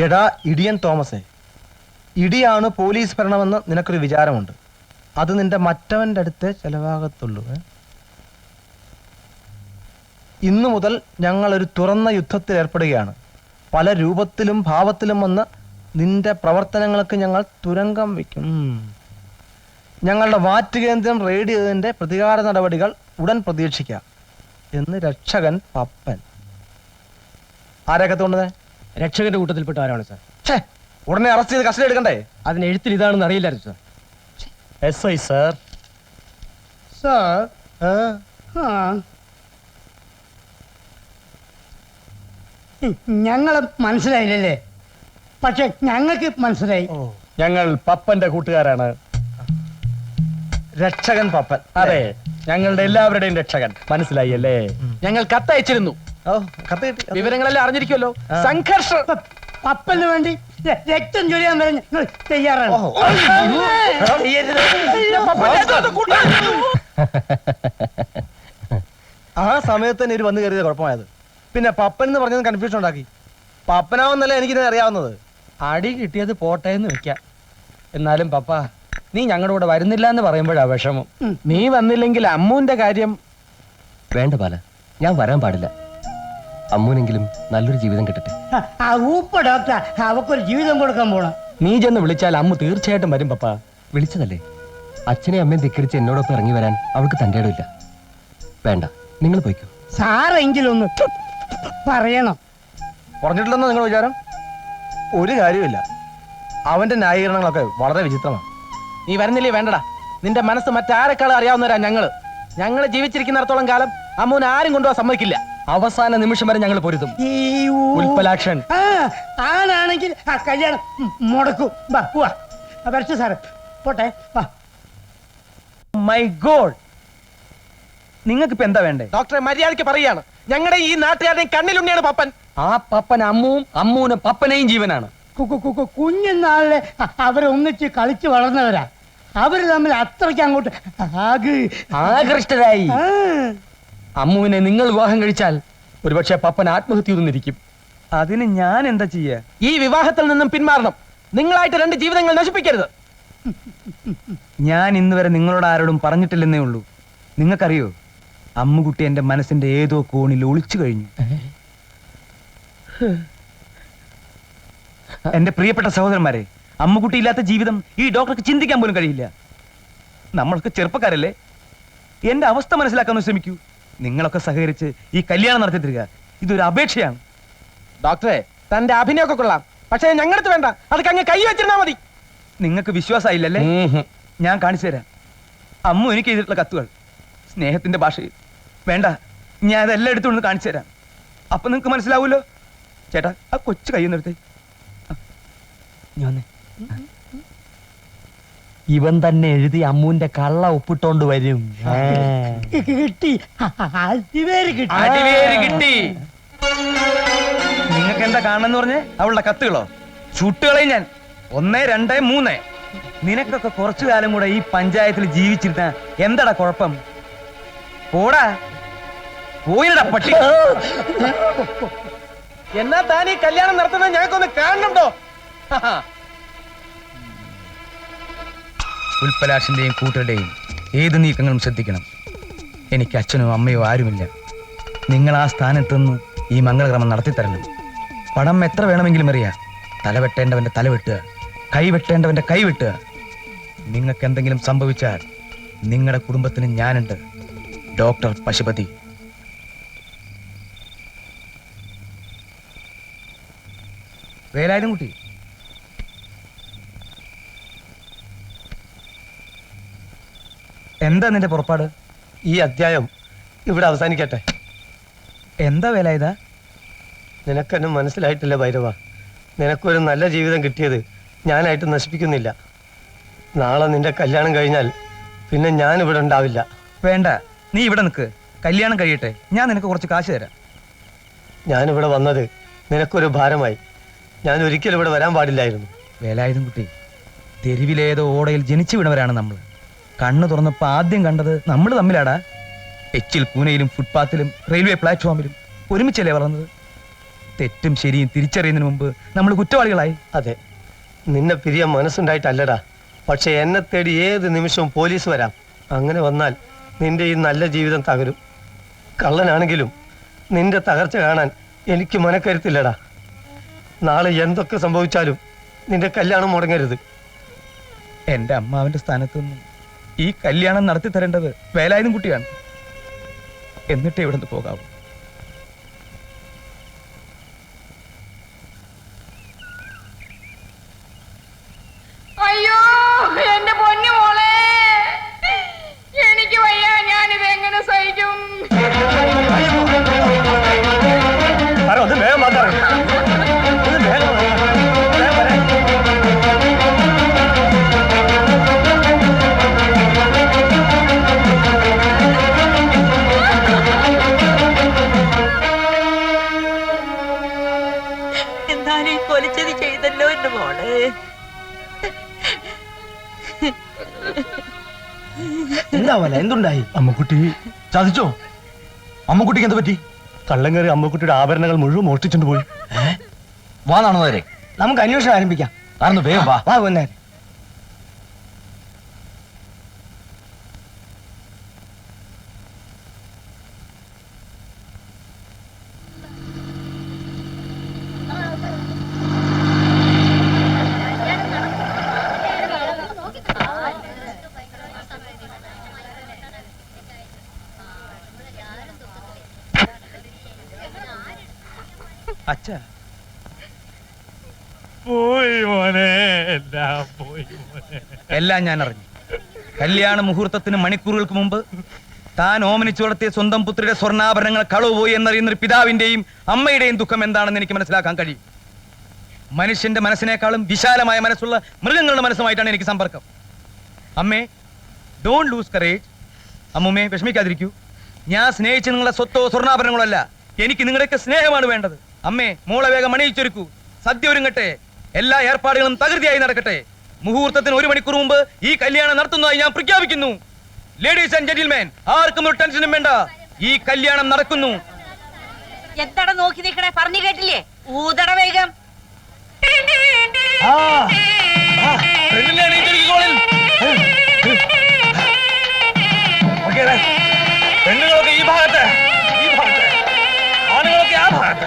എടാ ഇടിയൻ തോമസേ, ഇടിയാണ് പോലീസ് ഭരണമെന്ന് നിനക്കൊരു വിചാരമുണ്ട്. അത് നിന്റെ മറ്റവന്റെ അടുത്തേ ചെലവാകത്തുള്ളൂ. ഇന്നു മുതൽ ഞങ്ങൾ ഒരു തുറന്ന യുദ്ധത്തിൽ ഏർപ്പെടുകയാണ്. പല രൂപത്തിലും ഭാവത്തിലും വന്ന് നിന്റെ പ്രവർത്തനങ്ങൾക്ക് ഞങ്ങൾ തുരങ്കം വയ്ക്കും. ഞങ്ങളുടെ വാറ്റ് കേന്ദ്രം റെയ്ഡ് ചെയ്തതിന്റെ പ്രതികാര നടപടികൾ ഉടൻ പ്രതീക്ഷിക്കാം എന്ന് രക്ഷകൻ പപ്പൻ. ആരൊക്കെ തോന്നുന്നത്? രക്ഷകന്റെ കൂട്ടത്തിൽപ്പെട്ട ആരാണ് സാർ? ഉടനെ അറസ്റ്റ് ചെയ്ത് കസ്റ്റഡി എടുക്കണ്ടേ? അതിന് എഴുത്തിൽ ഇതാണെന്ന് അറിയില്ലായിരുന്നു സാർ. SI sir. സാർ, ഞങ്ങളെ മനസ്സിലായില്ലല്ലേ? പക്ഷെ ഞങ്ങൾക്ക് മനസ്സിലായി. ഞങ്ങൾ പപ്പന്റെ കൂട്ടുകാരാണ്. രക്ഷകൻ പപ്പൻ. അതെ, ഞങ്ങളുടെ എല്ലാവരുടെയും രക്ഷകൻ. മനസ്സിലായി അല്ലേ? ഞങ്ങൾ കത്തയച്ചിരുന്നു. വിവരങ്ങളെല്ലാം അറിഞ്ഞിരിക്കുമല്ലോ. സംഘർഷം. പപ്പന് വേണ്ടി രക്തം ചൊരിയാൻ വരെ ഞങ്ങൾ തയ്യാറാണ്. ആ സമയത്ത് തന്നെ വന്നു കയറിയത് കുഴപ്പമായത്. പിന്നെ പപ്പൻ എന്ന് പറഞ്ഞത് കൺഫ്യൂഷൻ ഉണ്ടാക്കി. പപ്പനാവെന്നല്ല എനിക്കിത് അറിയാവുന്നത്. അടി കിട്ടിയത് പോട്ടെ എന്ന് വെക്കാം. എന്നാലും പപ്പ, നീ ഞങ്ങളുടെ കൂടെ വരുന്നില്ല എന്ന് പറയുമ്പോഴാ വിഷമം. നീ വന്നില്ലെങ്കിൽ അമ്മുവിന്റെ കാര്യം. വേണ്ട ബാല, ഞാൻ വരാൻ പാടില്ല. അമ്മൂനെങ്കിലും നല്ലൊരു ജീവിതം കിട്ടട്ടെ. ഡോക്ടർ, അവക്കൊരു ജീവിതം കൊടുക്കാൻ പോണം. നീ ചെന്ന് വിളിച്ചാൽ അമ്മു തീർച്ചയായിട്ടും വരും പപ്പ. വിളിച്ചതല്ലേ? അച്ഛനെ അമ്മയും ധിക്കരിച്ച് എന്നോടൊപ്പം ഇറങ്ങി വരാൻ അവൾക്ക് തൻ്റെ ഇടമില്ല. വേണ്ട, നിങ്ങൾ പോയിക്കോ. സാറെങ്കിലും ഒന്ന് പറയണം. പറഞ്ഞിട്ടില്ലെന്നോ നിങ്ങൾ വിചാരം? ഒരു കാര്യമില്ല. അവന്റെ ന്യായീകരണങ്ങളൊക്കെ വളരെ വിചിത്രമാണ്. നീ വരുന്നില്ലേ? വേണ്ടടാ. നിന്റെ മനസ്സ് മറ്റാരെക്കാളും അറിയാവുന്നവരാ ഞങ്ങള്. ഞങ്ങള് ജീവിച്ചിരിക്കുന്നിടത്തോളം കാലം അമ്മൂനെ ആരും കൊണ്ടുപോകാൻ സമ്മതിക്കില്ല. അവസാന നിമിഷം വരെ ഞങ്ങൾ പൊരുതും. ഉൽപ്പലാക്ഷൻ ആണാണെങ്കിൽ ആ കല്യാണം മുടക്കും. സാറേ പോട്ടെ. മൈ ഗോഡ്, നിങ്ങൾക്ക് ഇപ്പൊ എന്താ വേണ്ടേ? ഡോക്ടറെ, മര്യാദയ്ക്ക് പറയാണ്. ഞങ്ങളുടെ ഈ നാട്ടുകാരുടെയും കണ്ണിലുണ്ണിയാണ് പപ്പൻ. ആ പപ്പൻ അമ്മുവും അമ്മൂനും പപ്പനെയും ജീവനാണ്. കുഞ്ഞുനാളിലെ അവരൊന്നിച്ച് കളിച്ച് വളർന്നവരാ. അവര് തമ്മിൽ അത്രയ്ക്ക് അങ്ങോട്ട് ആകൃഷ്ടരായി. അമ്മുവിനെ നിങ്ങൾ വിവാഹം കഴിച്ചാൽ ഒരുപക്ഷെ പപ്പൻ ആത്മഹത്യ ചെയ്തിരിക്കും. അതിന് ഞാൻ എന്താ ചെയ്യാ? ഈ വിവാഹത്തിൽ നിന്നും പിന്മാറണം. നിങ്ങളായിട്ട് 2 ജീവിതങ്ങൾ നശിപ്പിക്കരുത്. ഞാൻ ഇന്ന് വരെ നിങ്ങളോട് ആരോടും പറഞ്ഞിട്ടില്ലെന്നേ ഉള്ളൂ. നിങ്ങൾക്കറിയോ, അമ്മുകുട്ടി എന്റെ മനസ്സിന്റെ ഏതോ കോണിൽ ഒളിച്ചു കഴിഞ്ഞു. എന്റെ പ്രിയപ്പെട്ട സഹോദരന്മാരെ, അമ്മുകുട്ടി ഇല്ലാത്ത ജീവിതം ഈ ഡോക്ടർക്ക് ചിന്തിക്കാൻ പോലും കഴിയില്ല. നമ്മളൊക്കെ ചെറുപ്പക്കാരല്ലേ? എന്റെ അവസ്ഥ മനസ്സിലാക്കാൻ ശ്രമിക്കൂ. നിങ്ങളൊക്കെ സഹകരിച്ച് ഈ കല്യാണം നടത്തി തരിക. ഇതൊരു അപേക്ഷയാണ്. ഡോക്ടറെ, തന്റെ അഭിനയമൊക്കെ കൊള്ളാം, പക്ഷേ ഞങ്ങൾക്ക് വേണ്ട. അതൊക്കെ അങ്ങ് കൈ വെച്ചിരുന്നാ മതി. നിങ്ങൾക്ക് വിശ്വാസമായില്ലല്ലേ? ഞാൻ കാണിച്ചു തരാം. അമ്മു എനിക്ക് എഴുതിയിട്ടുള്ള കത്തുകൾ സ്നേഹത്തിന്റെ ഭാഷയിൽ. വേണ്ട, ഞാൻ അതെല്ലാം എടുത്തുകൊണ്ട് കാണിച്ചു തരാം. അപ്പൊ നിങ്ങൾക്ക് മനസ്സിലാവൂല്ലോ. ചേട്ടാ, ആ കൊച്ചു കയ്യെന്നെടുത്തേ. ഇവൻ തന്നെ എഴുതി അമ്മുവിന്റെ കള്ള ഒപ്പിട്ടോണ്ട് വരും. കിട്ടി. കിട്ടി. നിങ്ങൾക്ക് എന്താ കാണണമെന്ന് പറഞ്ഞേ? അവളുടെ കത്തുകളോ? ചുട്ടുകളയും ഞാൻ. 1, 2, 3. നിനക്കൊക്കെ കുറച്ചു കാലം കൂടെ ഈ പഞ്ചായത്തിൽ ജീവിച്ചിരുന്ന എന്താടാ കുഴപ്പം? പോടാ, പോയിടാ പട്ടി. എന്നാ താൻ ഈ കല്യാണം നടത്തുന്നത് ഞങ്ങൾക്കൊന്ന് കാണണോ? ഉൽപ്പലാഷിന്റെയും കൂട്ടരുടെയും ഏത് നീക്കങ്ങളും ശ്രദ്ധിക്കണം. എനിക്ക് അച്ഛനോ അമ്മയോ ആരുമില്ല. നിങ്ങൾ ആ സ്ഥാനത്തുനിന്ന് ഈ മംഗളക്രമം നടത്തിത്തരണം. പണം എത്ര വേണമെങ്കിലും അറിയാം. തലവെട്ടേണ്ടവന്റെ തലവെട്ടുക, കൈവെട്ടേണ്ടവന്റെ കൈവെട്ടുക. നിങ്ങൾക്ക് എന്തെങ്കിലും സംഭവിച്ചാൽ നിങ്ങളുടെ കുടുംബത്തിന് ഞാനുണ്ട്. ഡോക്ടർ പശുപതി. വേലായുധം കുട്ടി, എന്താ നിന്റെ പുറപ്പാട്? ഈ അധ്യായം ഇവിടെ അവസാനിക്കട്ടെ. എന്താ വേലായുധ? നിനക്കെന്നെ മനസ്സിലായിട്ടില്ല ഭൈരവ. നിനക്കൊരു നല്ല ജീവിതം കിട്ടിയത് ഞാനായിട്ട് നശിപ്പിക്കുന്നില്ല. നാളെ നിന്റെ കല്യാണം കഴിഞ്ഞാൽ പിന്നെ ഞാൻ ഇവിടെ ഉണ്ടാവില്ല. വേണ്ട, നീ ഇവിടെ നിൽക്ക്. കല്യാണം കഴിയട്ടെ, ഞാൻ നിനക്ക് കുറച്ച് കാശ് തരാം. ഞാനിവിടെ വന്നത് നിനക്കൊരു ഭാരമായി. ഞാൻ ഒരിക്കലും ഇവിടെ വരാൻ പാടില്ലായിരുന്നു. വേലായുധം കുട്ടി, തെരുവിലേതോ ഓടയിൽ ജനിച്ചു വീണവരാണ് നമ്മൾ. കണ്ണു തുറന്നപ്പോ ആദ്യം കണ്ടത് നമ്മൾ തമ്മിലാടാ. എച്ചിൽ കൂനയിലും ഫുട്പാത്തിലും റെയിൽവേ പ്ലാറ്റ്ഫോമിലും ഒരുമിച്ചല്ലേ വളർന്നത്. തെറ്റും ശരിയും തിരിച്ചറിയുന്നതിന് മുമ്പ് നമ്മൾ കുറ്റവാളികളായി. അതെ, നിന്നെ പിരിയാൻ മനസ്സുണ്ടായിട്ടല്ലടാ. പക്ഷെ എന്നെ തേടി ഏത് നിമിഷവും പോലീസ് വരാം. അങ്ങനെ വന്നാൽ നിന്റെ ഈ നല്ല ജീവിതം തകരും. കള്ളനാണെങ്കിലും നിന്റെ തകർച്ച കാണാൻ എനിക്ക് മനക്കരുത്തില്ലടാ. നാളെ എന്തൊക്കെ സംഭവിച്ചാലും നിന്റെ കല്യാണം മുടങ്ങരുത്. എന്റെ അമ്മാവന്റെ സ്ഥാനത്ത് നിന്ന് ഈ കല്യാണം നടത്തി തരേണ്ടത് വേലായുധം കുട്ടിയാണ്. എന്നിട്ട് ഇവിടെ നിന്ന് പോകാവൂ. അയ്യോ എന്റെ പൊന്നു മോളെ, എനിക്ക് വയ്യ, ഞാനിത് എങ്ങനെ സഹിക്കും? എന്നാലും ഈ കൊലച്ചത് ചെയ്തല്ലോ എന്റെ മോളെ. എന്താ പോലെ എന്തുണ്ടായി? അമ്മക്കുട്ടി ചതിച്ചോ? അമ്മക്കുട്ടിക്ക് എന്ത് പറ്റി? കള്ളം കയറി അമ്മക്കുട്ടിയുടെ ആഭരണങ്ങൾ മുഴുവൻ മോഷ്ടിച്ചുകൊണ്ട് പോയി. വാ നാണുന്നവരെ, നമുക്ക് അന്വേഷണം ആരംഭിക്കാം. കാരണം വേഗം വാ. വാ കൊന്നേരെ. അച്ഛ, പോയി മോനെ, എല്ലാം പോയി മോനെ. എല്ലാം ഞാൻ അറിഞ്ഞു. കല്യാണ മുഹൂർത്തത്തിന് മണിക്കൂറുകൾക്ക് മുമ്പ് താൻ ഓമനിച്ചു വളർത്തിയ സ്വന്തം പുത്രിയുടെ സ്വർണ്ണാഭരണങ്ങൾ കളവ് പോയി എന്നറിയുന്ന ഒരു പിതാവിന്റെയും അമ്മയുടെയും ദുഃഖം എന്താണെന്ന് എനിക്ക് മനസ്സിലാക്കാൻ കഴിയും. മനുഷ്യന്റെ മനസ്സിനേക്കാളും വിശാലമായ മനസ്സുള്ള മൃഗങ്ങളുടെ മനസ്സുമായിട്ടാണ് എനിക്ക് സമ്പർക്കം. അമ്മേ, ഡോണ്ട് ലൂസ് കറേജ്. അമ്മുമ്മേ, വിഷമിക്കാതിരിക്കൂ. ഞാൻ സ്നേഹിച്ച നിങ്ങളുടെ സ്വത്തോ സ്വർണ്ണാഭരണങ്ങളോ അല്ല, എനിക്ക് നിങ്ങളുടെയൊക്കെ സ്നേഹമാണ് വേണ്ടത്. അമ്മേ, മോളെ വേഗം അണിയിച്ചൊരുക്കൂ. സദ്യ ഒരുങ്ങട്ടെ. എല്ലാ ഏർപ്പാടുകളും തകൃതിയായി നടക്കട്ടെ. മുഹൂർത്തത്തിന് 1 മണിക്കൂർ മുമ്പ് ഈ കല്യാണം നടത്തുന്നതായി ഞാൻ പ്രഖ്യാപിക്കുന്നു. ലേഡീസ് ആൻഡ് ജെന്റിൽമെൻ, ആർക്കും ഒരു ടെൻഷനും വേണ്ട. ഈ കല്യാണം നടക്കുന്നു. എന്തട നോക്കി നിൽക്കണേ? പറഞ്ഞു കേട്ടില്ലേ? ഊതട വേഗം. പെണ്ണുങ്ങളൊക്കെ ഈ ഭാഗത്ത്, ആണുങ്ങളൊക്കെ ആ ഭാഗത്ത്.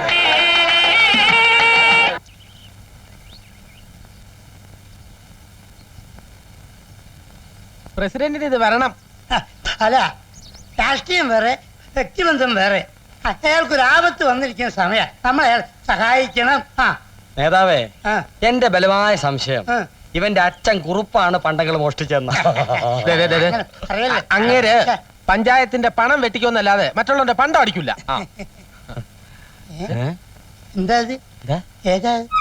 പ്രസിഡന്റിന് ഇത് വരണം. അല്ല, രാഷ്ട്രീയം വേറെ, വ്യക്തിബന്ധം വേറെ. അയാൾക്കൊരു ആപത്ത് വന്നിരിക്കുന്ന സമയം നമ്മൾ അയാൾ സഹായിക്കണം. നേതാവേ, ആ, എന്റെ ബലമായ സംശയം ആ. ഇവന്റെ അച്ഛൻ കുറുപ്പാണ് പണ്ടങ്ങൾ മോഷ്ടിച്ചെന്ന. അങ്ങനെ പറയല്ലേ. അങ്ങേര് പഞ്ചായത്തിന്റെ പണം വെട്ടിക്കൊന്നല്ലാതെ മറ്റുള്ളവന്റെ പണ്ടം അടിക്കില്ല. എന്താ ഇത്? ഏതാ ഇത്?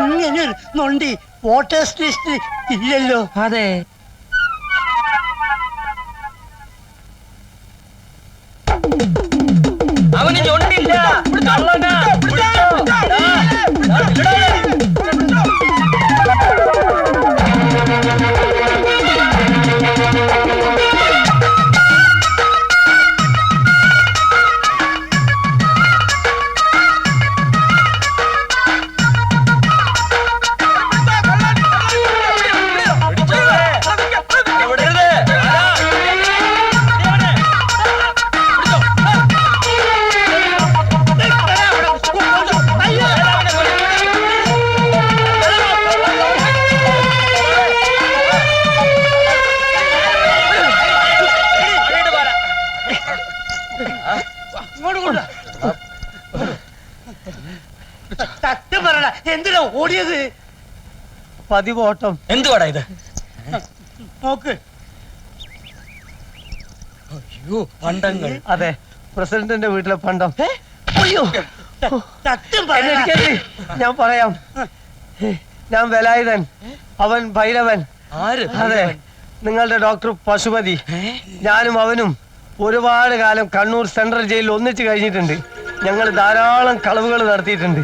ഇങ്ങനൊരു നൊണ്ടി വോട്ടേഴ്സ് ലിസ്റ്റ് ഇല്ലല്ലോ. അതെ, അവന് ചൊണ്ടില്ല. സത്യം പറയണ, എന്തിനാ ഓടിയത്? പതിവ് ഓട്ടം. എന്തുവാടാ ഇത്? നോക്ക്. പണ്ടങ്ങൾ. അതെ, പ്രസിഡന്റിന്റെ വീട്ടിലെ പണ്ടം. സത്യം എന്നെ പറയണ. ഇരിക്കരുത്. ഞാൻ പറയാം. ഞാൻ വേലായുധൻ, അവൻ ഭൈരവൻ. ആര്? അതെ, നിങ്ങളുടെ ഡോക്ടർ പശുപതി. ഞാനും അവനും ഒരുപാട് കാലം കണ്ണൂർ സെൻട്രൽ ജയിലിൽ ഒന്നിച്ച് കഴിഞ്ഞിട്ടുണ്ട്. ഞങ്ങൾ ധാരാളം കളവുകൾ നടത്തിയിട്ടുണ്ട്.